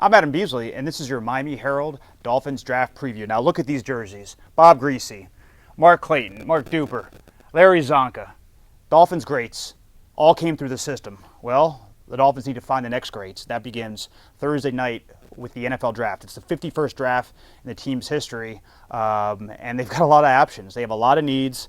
I'm Adam Beasley, and this is your Miami Herald Dolphins draft preview. Now look at these jerseys. Bob Greasy, Mark Clayton, Mark Duper, Larry Zonka, Dolphins greats, all came through the system. Well, the Dolphins need to find the next greats. That begins Thursday night with the NFL draft. It's the 51st draft in the team's history, and they've got a lot of options. They have a lot of needs.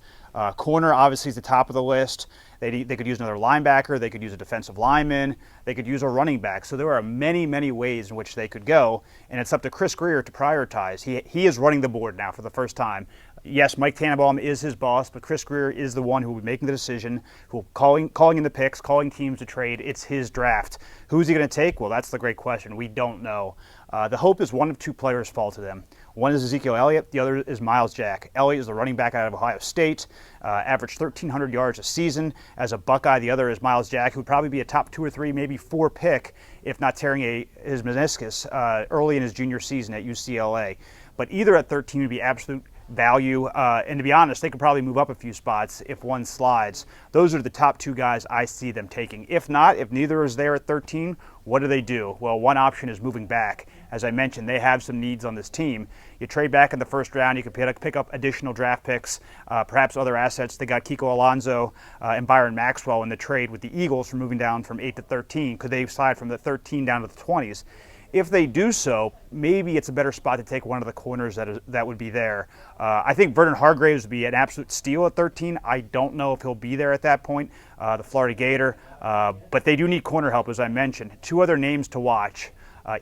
Corner obviously is the top of the list. They could use another linebacker. They could use a defensive lineman. They could use a running back. So there are many, many ways in which they could go, and it's up to Chris Grier to prioritize. He is running the board now for the first time. Yes, Mike Tannenbaum is his boss, but Chris Grier is the one who will be making the decision, who will calling in the picks, calling teams to trade. It's his draft. Who's he going to take? Well, that's the great question. We don't know. The hope is one of two players fall to them. One is Ezekiel Elliott. The other is Myles Jack. Elliott is the running back out of Ohio State, averaged 1,300 yards a season as a Buckeye. The other is Myles Jack, who would probably be a top 2 or 3, maybe 4 pick, if not tearing his meniscus early in his junior season at UCLA. But either at 13 would be absolute value, and to be honest, they could probably move up a few spots if one slides. Those are the top 2 guys I see them taking. If not, if neither is there at 13, what do? Well, one option is moving back. As I mentioned, they have some needs on this team. You trade back in the first round, you could pick up additional draft picks, perhaps other assets. They got Kiko Alonso and Byron Maxwell in the trade with the Eagles for moving down from 8 to 13. Could they slide from the 13 down to the 20s? If they do so, maybe it's a better spot to take one of the corners that would be there. I think Vernon Hargreaves would be an absolute steal at 13. I don't know if he'll be there at that point, the Florida Gator. But they do need corner help, as I mentioned. 2 other names to watch.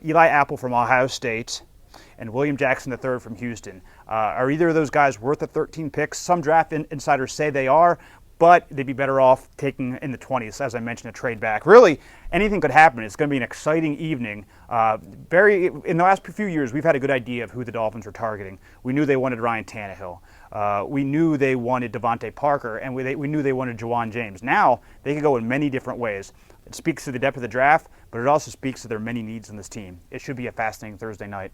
Eli Apple from Ohio State and William Jackson III from Houston. Are either of those guys worth the 13 picks? Some draft insiders say they are, but they'd be better off taking in the 20s, as I mentioned, a trade back. Really, anything could happen. It's going to be an exciting evening. In the last few years, we've had a good idea of who the Dolphins were targeting. We knew they wanted Ryan Tannehill. We knew they wanted Devontae Parker, and we knew they wanted Juwan James. Now, they could go in many different ways. It speaks to the depth of the draft, but it also speaks to their many needs in this team. It should be a fascinating Thursday night.